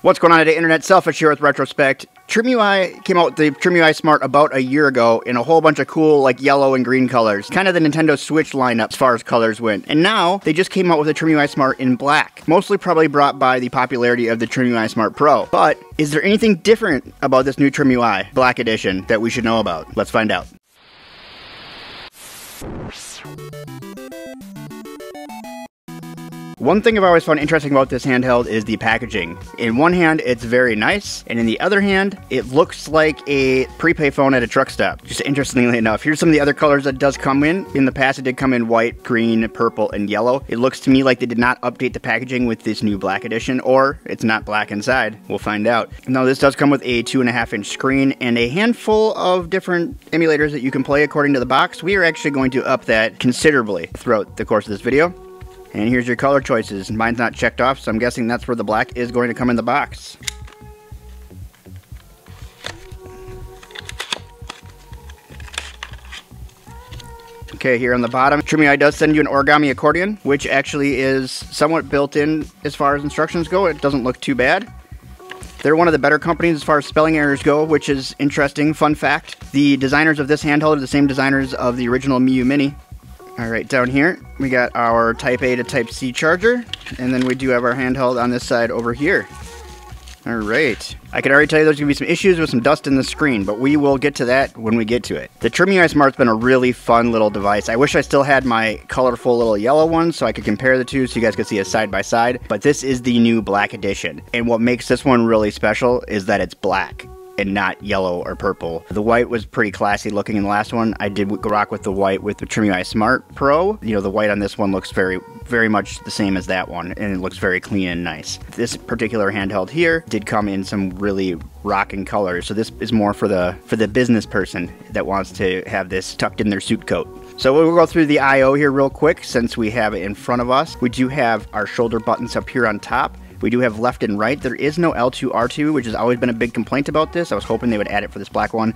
What's going on today, Internet? Selfish here with Retrospect. TrimUI came out with the TrimUI Smart about a year ago in a whole bunch of cool, like, yellow and green colors. Kind of the Nintendo Switch lineup as far as colors went. And now, they just came out with the TrimUI Smart in black. Mostly probably brought by the popularity of the TrimUI Smart Pro. But, is there anything different about this new TrimUI Black Edition that we should know about? Let's find out. One thing I've always found interesting about this handheld is the packaging. In one hand, it's very nice, and in the other hand, it looks like a prepay phone at a truck stop. Just interestingly enough, here's some of the other colors that does come in. In the past, it did come in white, green, purple, and yellow. It looks to me like they did not update the packaging with this new black edition, or it's not black inside. We'll find out. Now, this does come with a 2.5-inch screen and a handful of different emulators that you can play according to the box. We are actually going to up that considerably throughout the course of this video. And here's your color choices. Mine's not checked off, so I'm guessing that's where the black is going to come in the box. Okay, here on the bottom, TrimUI does send you an origami accordion, which actually is somewhat built in as far as instructions go. It doesn't look too bad. They're one of the better companies as far as spelling errors go, which is interesting. Fun fact, the designers of this handheld are the same designers of the original Miyoo Mini. Alright, down here, we got our Type A to Type C charger, and then we do have our handheld on this side over here. Alright, I can already tell you there's going to be some issues with some dust in the screen, but we will get to that when we get to it. The TrimUI Smart's been a really fun little device. I wish I still had my colorful little yellow one so I could compare the two so you guys could see it side by side, but this is the new black edition, and what makes this one really special is that it's black and not yellow or purple. The white was pretty classy looking in the last one. I did rock with the white with the TrimUI Smart Pro. You know, the white on this one looks very much the same as that one, and it looks very clean and nice. This particular handheld here did come in some really rocking colors, so this is more for the business person that wants to have this tucked in their suit coat. So we'll go through the I/O here real quick since we have it in front of us. We do have our shoulder buttons up here on top. We do have left and right. There is no L2, R2, which has always been a big complaint about this. I was hoping they would add it for this black one.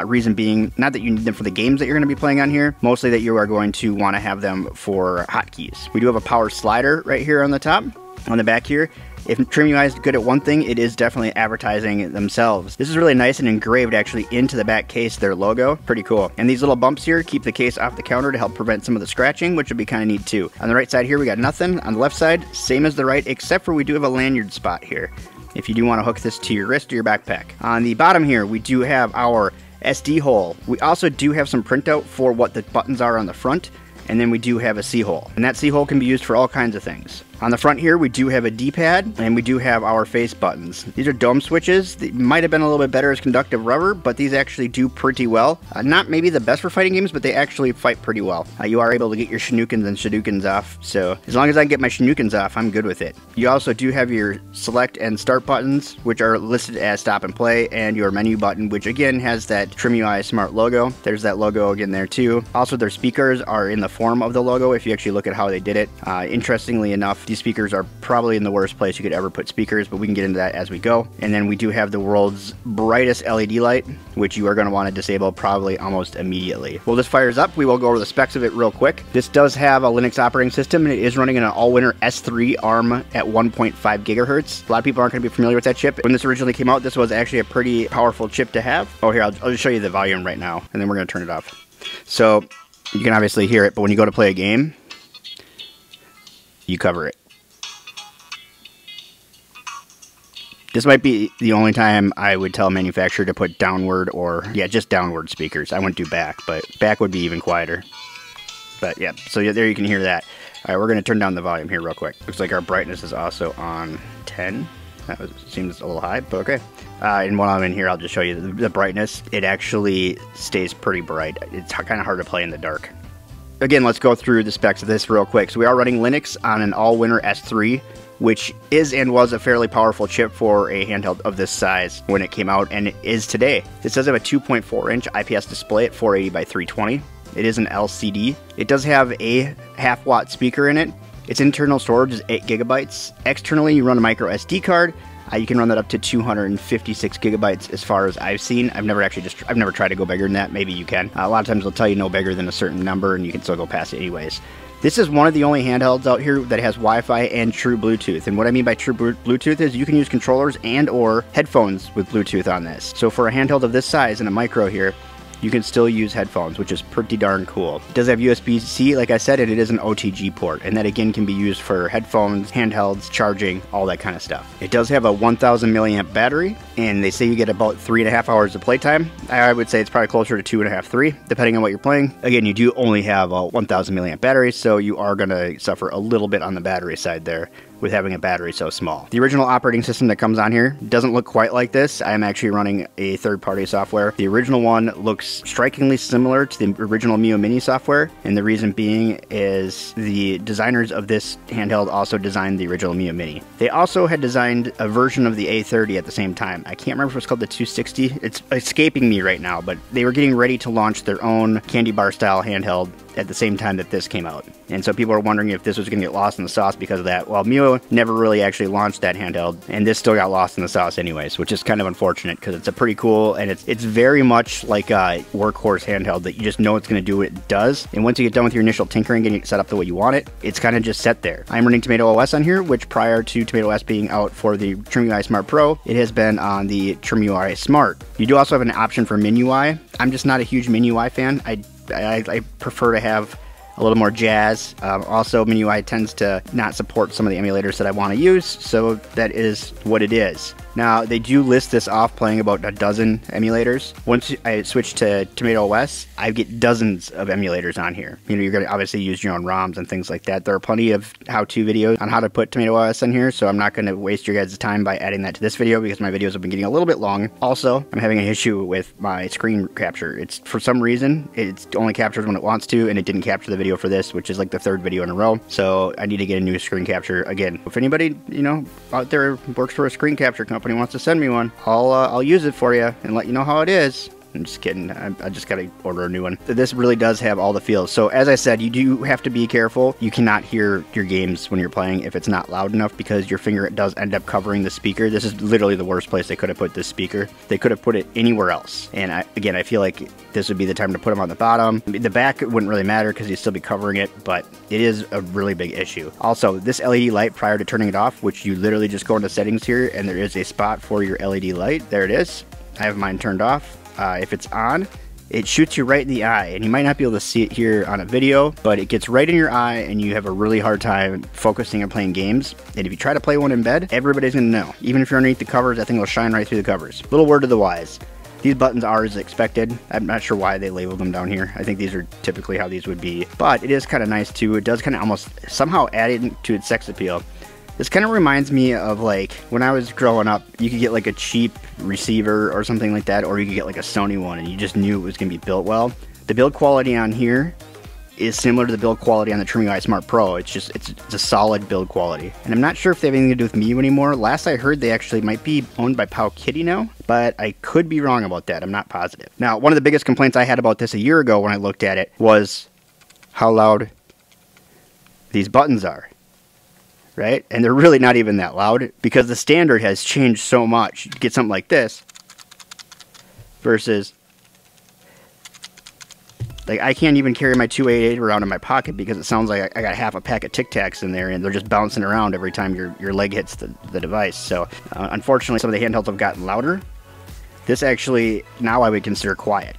Reason being, not that you need them for the games that you're going to be playing on here, mostly that you are going to want to have them for hotkeys. We do have a power slider right here on the top. On the back here, if TrimUI is good at one thing, it is definitely advertising themselves. This is really nice and engraved actually into the back case, their logo. Pretty cool. And these little bumps here keep the case off the counter to help prevent some of the scratching, which would be kind of neat too. On the right side here, we got nothing. On the left side, same as the right, except for we do have a lanyard spot here, if you do want to hook this to your wrist or your backpack. On the bottom here, we do have our SD hole. We also do have some printout for what the buttons are on the front, and then we do have a C-hole. And that C-hole can be used for all kinds of things. On the front here, we do have a D-pad, and we do have our face buttons. These are dome switches. They might have been a little bit better as conductive rubber, but these actually do pretty well. Not maybe the best for fighting games, but they actually fight pretty well. You are able to get your Shinoukens and Shoryukens off, so as long as I can get my Shinoukens off, I'm good with it. You also do have your select and start buttons, which are listed as stop and play, and your menu button, which again has that TrimUI Smart logo. There's that logo again there too. Also, their speakers are in the form of the logo if you actually look at how they did it. Interestingly enough, these speakers are probably in the worst place you could ever put speakers, but we can get into that as we go. And then we do have the world's brightest LED light, which you are going to want to disable probably almost immediately. Well, this fires up. We will go over the specs of it real quick. This does have a Linux operating system, and it is running an Allwinner S3 ARM at 1.5 gigahertz. A lot of people aren't going to be familiar with that chip. When this originally came out, this was actually a pretty powerful chip to have. Oh, here, I'll just show you the volume right now, and then we're going to turn it off. So you can obviously hear it, but when you go to play a game, you cover it. This might be the only time I would tell a manufacturer to put downward or, yeah, just downward speakers. I wouldn't do back, but back would be even quieter. But yeah, so yeah, there you can hear that. All right, we're going to turn down the volume here real quick. Looks like our brightness is also on 10. Seems a little high, but okay. And while I'm in here, I'll just show you the brightness. It actually stays pretty bright. It's kind of hard to play in the dark. Again, let's go through the specs of this real quick. So we are running Linux on an Allwinner S3, which is and was a fairly powerful chip for a handheld of this size when it came out, and it is today. This does have a 2.4-inch IPS display at 480 by 320. It is an LCD. It does have a half-watt speaker in it. Its internal storage is 8 gigabytes. Externally, you run a micro SD card. You can run that up to 256 gigabytes as far as I've seen. I've never tried to go bigger than that. Maybe you can. A lot of times they'll tell you no bigger than a certain number, and you can still go past it anyways. This is one of the only handhelds out here that has Wi-Fi and true Bluetooth. And what I mean by true Bluetooth is you can use controllers and or headphones with Bluetooth on this. So for a handheld of this size and a micro here, you can still use headphones, which is pretty darn cool. It does have USB-C, like I said, and it is an OTG port, and that again can be used for headphones, handhelds, charging, all that kind of stuff. It does have a 1000 milliamp battery, and they say you get about 3.5 hours of playtime. I would say it's probably closer to 2.5, 3, depending on what you're playing. Again, you do only have a 1000 milliamp battery, so you are going to suffer a little bit on the battery side there with having a battery so small. The original operating system that comes on here doesn't look quite like this. I am actually running a third-party software. The original one looks strikingly similar to the original Miyoo Mini software, and the reason being is the designers of this handheld also designed the original Miyoo Mini. They also had designed a version of the A30 at the same time. I can't remember if it's called the 260. It's escaping me right now, but they were getting ready to launch their own candy bar style handheld at the same time that this came out. And so people are wondering if this was going to get lost in the sauce because of that. Well, Miyoo never really actually launched that handheld, and this still got lost in the sauce anyways, which is kind of unfortunate because it's a pretty cool, and it's very much like a workhorse handheld that you just know it's going to do what it does. And once you get done with your initial tinkering, getting it set up the way you want it, it's kind of just set there. I'm running Tomato OS on here, which prior to Tomato OS being out for the TrimUI Smart Pro, it has been on the TrimUI Smart. You do also have an option for MinUI. I'm just not a huge MinUI fan. I prefer to have a little more jazz. Also, MinUI tends to not support some of the emulators that I want to use, so that is what it is. Now, they do list this off playing about a dozen emulators. Once I switch to Tomato OS, I get dozens of emulators on here. You know, you're going to obviously use your own ROMs and things like that. There are plenty of how-to videos on how to put Tomato OS on here, so I'm not going to waste your guys' time by adding that to this video because my videos have been getting a little bit long. Also, I'm having an issue with my screen capture. It's, for some reason, it's only captures when it wants to, and it didn't capture the video for this, which is like the third video in a row. So I need to get a new screen capture. Again, if anybody, you know, out there works for a screen capture company wants to send me one, I'll use it for you and let you know how it is. I'm just kidding. I just gotta order a new one. This really does have all the feels. So as I said, you do have to be careful. You cannot hear your games when you're playing if it's not loud enough because your finger does end up covering the speaker. This is literally the worst place they could have put this speaker. They could have put it anywhere else. And again, I feel like this would be the time to put them on the bottom. The back wouldn't really matter because you'd still be covering it, but it is a really big issue. Also, this LED light prior to turning it off, which you literally just go into settings here and there is a spot for your LED light. There it is. I have mine turned off. If it's on, it shoots you right in the eye, and you might not be able to see it here on a video, but it gets right in your eye and you have a really hard time focusing on playing games. And if you try to play one in bed, everybody's gonna know. Even if you're underneath the covers, that thing will shine right through the covers. Little word to the wise. These buttons are as expected. I'm not sure why they labeled them down here. I think these are typically how these would be, but it is kind of nice too. It does kind of almost somehow add it to its sex appeal. This kind of reminds me of like when I was growing up, you could get like a cheap receiver or something like that, or you could get like a Sony one and you just knew it was going to be built well. The build quality on here is similar to the build quality on the TrimUI Smart Pro. It's a solid build quality. And I'm not sure if they have anything to do with Miyoo anymore. Last I heard, they actually might be owned by Powkiddy now, but I could be wrong about that. I'm not positive. Now, one of the biggest complaints I had about this a year ago when I looked at it was how loud these buttons are. Right? And they're really not even that loud because the standard has changed so much. You get something like this versus, like, I can't even carry my 288 around in my pocket because it sounds like I got half a pack of Tic Tacs in there and they're just bouncing around every time your leg hits the device. So unfortunately, some of the handhelds have gotten louder. This actually, now I would consider quiet.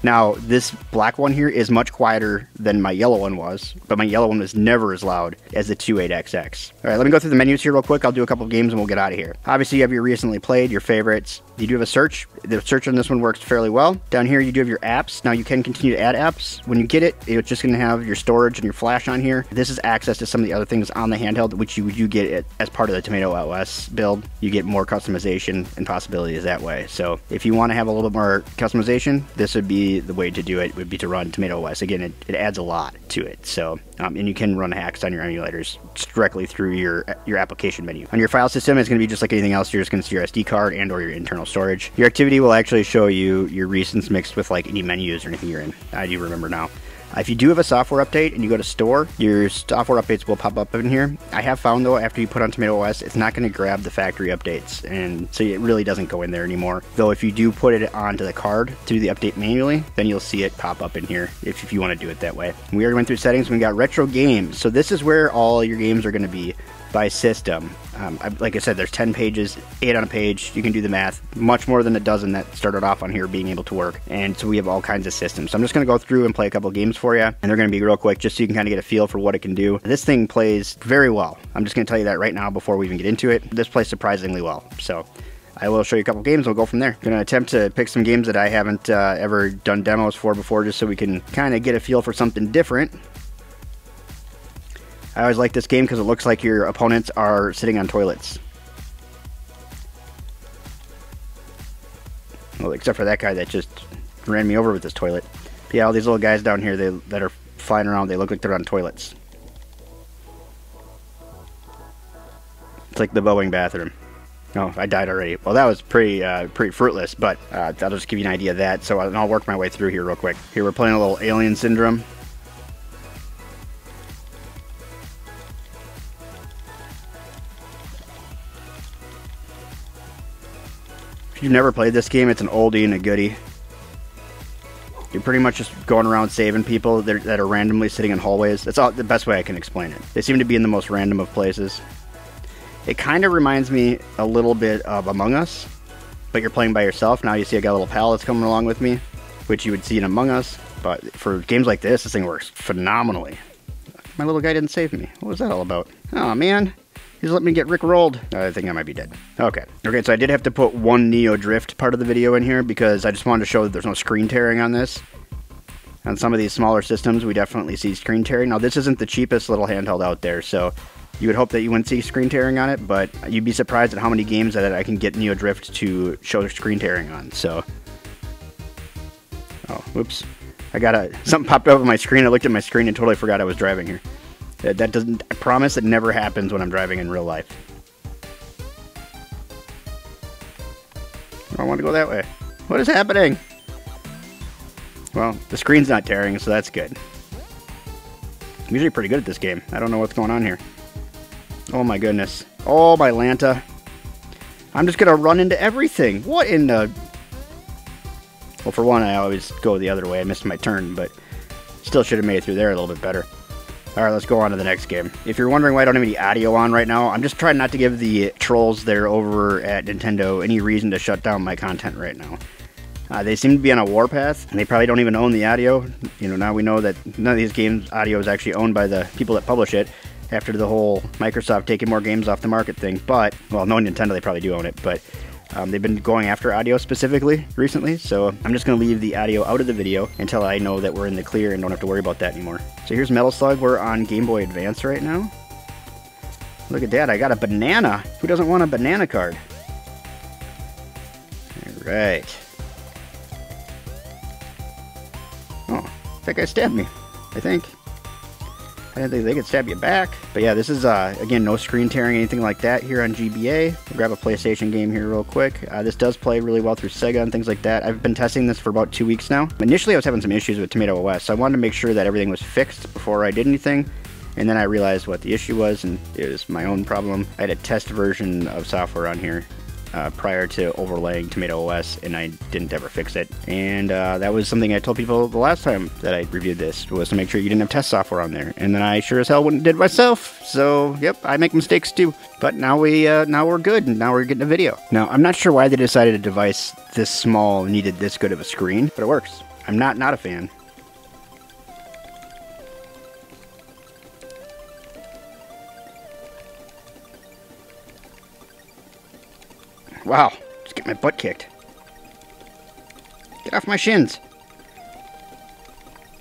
Now, this black one here is much quieter than my yellow one was, but my yellow one was never as loud as the 28xx. All right, let me go through the menus here real quick. I'll do a couple of games and we'll get out of here. Obviously, you have your recently played, your favorites. You do have a search. The search on this one works fairly well. Down here, you do have your apps. Now, you can continue to add apps. When you get it, it's just going to have your storage and your flash on here. This is access to some of the other things on the handheld, which you do get as part of the Tomato OS build. You get more customization and possibilities that way. So if you want to have a little bit more customization, this would be the way to do it, would be to run Tomato OS. Again, it adds a lot to it. So, and you can run hacks on your emulators directly through your application menu. On your file system, it's going to be just like anything else. You're just going to see your SD card and or your internal storage. Your activity will actually show you your recents mixed with like any menus or anything you're in. I do remember now. If you do have a software update and you go to store, your software updates will pop up in here. I have found though, after you put on TrumiUI, it's not going to grab the factory updates, and so it really doesn't go in there anymore. Though if you do put it onto the card through the update manually, then you'll see it pop up in here if you want to do it that way. We already went through settings. We got retro games. So this is where all your games are going to be by system. Like I said, there's 10 pages, 8 on a page. You can do the math. Much more than a dozen that started off on here being able to work. And so we have all kinds of systems. So I'm just going to go through and play a couple games for you. And they're going to be real quick just so you can kind of get a feel for what it can do. This thing plays very well. I'm just going to tell you that right now before we even get into it. This plays surprisingly well. So I will show you a couple games. We'll go from there. I'm going to attempt to pick some games that I haven't ever done demos for before, just so we can kind of get a feel for something different. I always like this game because it looks like your opponents are sitting on toilets. Well, except for that guy that just ran me over with his toilet. But yeah, all these little guys down here that are flying around, they look like they're on toilets. It's like the Boeing bathroom. Oh, I died already. Well, that was pretty fruitless, but that'll just give you an idea of that. So I'll work my way through here real quick. Here we're playing a little Alien Syndrome. If you've never played this game, it's an oldie and a goodie. You're pretty much just going around saving people that are randomly sitting in hallways. That's the best way I can explain it. They seem to be in the most random of places. It kind of reminds me a little bit of Among Us, but you're playing by yourself. Now you see I got a little pal that's coming along with me, which you would see in Among Us. But for games like this thing works phenomenally. My little guy didn't save me. What was that all about? Oh, man. He's let me get rickrolled. I think I might be dead. Okay, so I did have to put one Neo Drift part of the video in here because I just wanted to show that there's no screen tearing on this. On some of these smaller systems, we definitely see screen tearing. Now, this isn't the cheapest little handheld out there, so you would hope that you wouldn't see screen tearing on it, but you'd be surprised at how many games that I can get Neo Drift to show screen tearing on, so. Oh, whoops. Something popped up on my screen. I looked at my screen and totally forgot I was driving here. That doesn't, I promise it never happens when I'm driving in real life. I don't want to go that way. What is happening? Well, the screen's not tearing, so that's good. I'm usually pretty good at this game. I don't know what's going on here. Oh my goodness. Oh my Lanta. I'm just gonna run into everything. What in the... Well, for one, I always go the other way. I missed my turn, but still should have made it through there a little bit better. Alright, let's go on to the next game. If you're wondering why I don't have any audio on right now, I'm just trying not to give the trolls there over at Nintendo any reason to shut down my content right now. They seem to be on a warpath, and they probably don't even own the audio. You know, now we know that none of these games' audio is actually owned by the people that publish it, after the whole Microsoft taking more games off the market thing. But, well, knowing Nintendo, they probably do own it, but they've been going after audio specifically recently, so I'm just going to leave the audio out of the video until I know that we're in the clear and don't have to worry about that anymore. So here's Metal Slug. We're on Game Boy Advance right now. Look at that, I got a banana. Who doesn't want a banana card? Alright. Oh, that guy stabbed me, I think. I didn't think they could stab you back. But yeah, this is, again, no screen tearing, anything like that here on GBA. We'll grab a PlayStation game here real quick. This does play really well through Sega and things like that. I've been testing this for about 2 weeks now. Initially, I was having some issues with TrumiUI, so I wanted to make sure that everything was fixed before I did anything. And then I realized what the issue was, and it was my own problem. I had a test version of software on here prior to overlaying TrumiUI, and I didn't ever fix it. And that was something I told people the last time that I reviewed this, was to make sure you didn't have test software on there. And then I sure as hell did myself. So yep, I make mistakes too. But now we're good, and now we're getting a video. Now I'm not sure why they decided a device this small needed this good of a screen, but it works. I'm not a fan. Wow, just get my butt kicked. Get off my shins.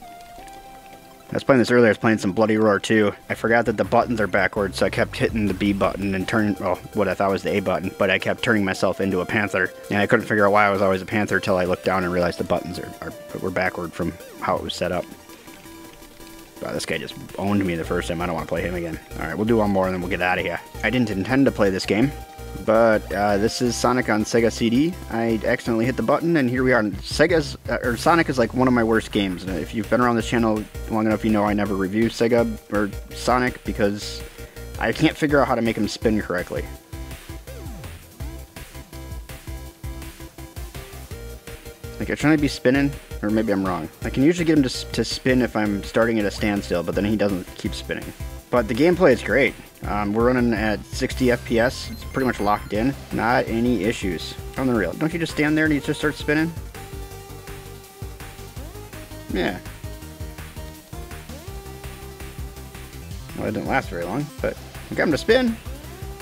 I was playing this earlier, I was playing some Bloody Roar 2. I forgot that the buttons are backwards, so I kept hitting the B button and turning, well, what I thought was the A button, but I kept turning myself into a panther. And I couldn't figure out why I was always a panther until I looked down and realized the buttons were backward from how it was set up. Wow, this guy just owned me the first time. I don't want to play him again. Alright, we'll do one more and then we'll get out of here. I didn't intend to play this game. But this is Sonic on Sega CD. I accidentally hit the button, and here we are. Sonic is like one of my worst games. If you've been around this channel long enough, you know I never review Sega or Sonic because I can't figure out how to make them spin correctly. Like, I'm trying to be spinning, or maybe I'm wrong. I can usually get him to spin if I'm starting at a standstill, but then he doesn't keep spinning. But the gameplay is great. We're running at 60 FPS. It's pretty much locked in. Not any issues. Unreal. Don't you just stand there and you just start spinning? Yeah. Well, it didn't last very long, but I got him to spin.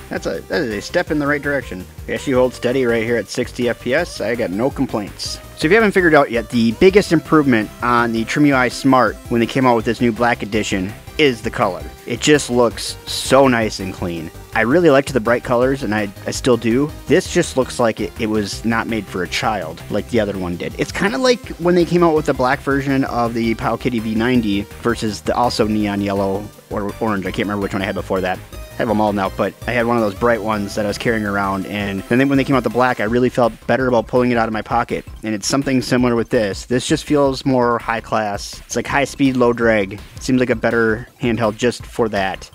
That is a step in the right direction. Yes, you hold steady right here at 60 FPS. I got no complaints. So if you haven't figured out yet, the biggest improvement on the TrimUI Smart when they came out with this new black edition is the color. It just looks so nice and clean. I really liked the bright colors, and I still do. This just looks like it was not made for a child, like the other one did. It's kind of like when they came out with the black version of the Powkiddy V90 versus the also neon yellow or orange. I can't remember which one I had before that. I have them all now, but I had one of those bright ones that I was carrying around, and then when they came out the black, I really felt better about pulling it out of my pocket. And it's something similar with this. This just feels more high class. It's like high speed, low drag. It seems like a better handheld just for that.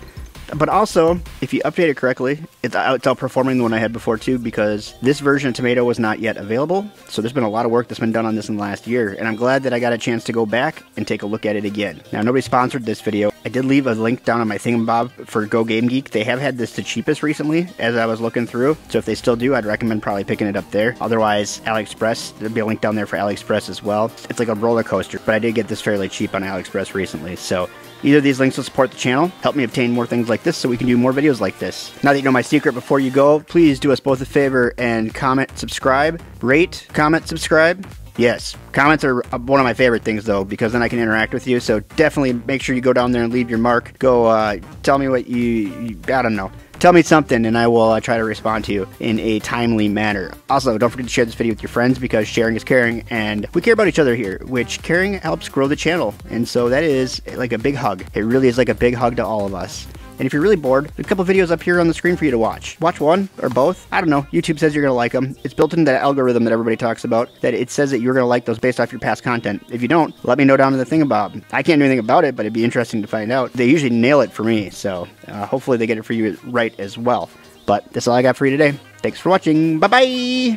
But also, if you update it correctly, it's outperforming the one I had before too, because this version of Tomato was not yet available. So there's been a lot of work that's been done on this in the last year, and I'm glad that I got a chance to go back and take a look at it again. Now, nobody sponsored this video. I did leave a link down on my thingamabob for GoGameGeek. They have had this the cheapest recently as I was looking through. So if they still do, I'd recommend probably picking it up there. Otherwise, Aliexpress, there'll be a link down there for Aliexpress as well. It's like a roller coaster, but I did get this fairly cheap on Aliexpress recently. So either of these links will support the channel, help me obtain more things like this so we can do more videos like this. Now that you know my secret, before you go, please do us both a favor and comment, subscribe, rate, comment, subscribe. Yes, comments are one of my favorite things though, because then I can interact with you, so definitely make sure you go down there and leave your mark. Go tell me what I don't know. Tell me something and I will try to respond to you in a timely manner. Also, don't forget to share this video with your friends because sharing is caring, and we care about each other here, which caring helps grow the channel. And so that is like a big hug. It really is like a big hug to all of us. And if you're really bored, there's a couple videos up here on the screen for you to watch. Watch one or both. I don't know. YouTube says you're going to like them. It's built into that algorithm that everybody talks about, that it says that you're going to like those based off your past content. If you don't, let me know down in the thingamabob. I can't do anything about it, but it'd be interesting to find out. They usually nail it for me, so hopefully they get it for you right as well. But that's all I got for you today. Thanks for watching. Bye-bye!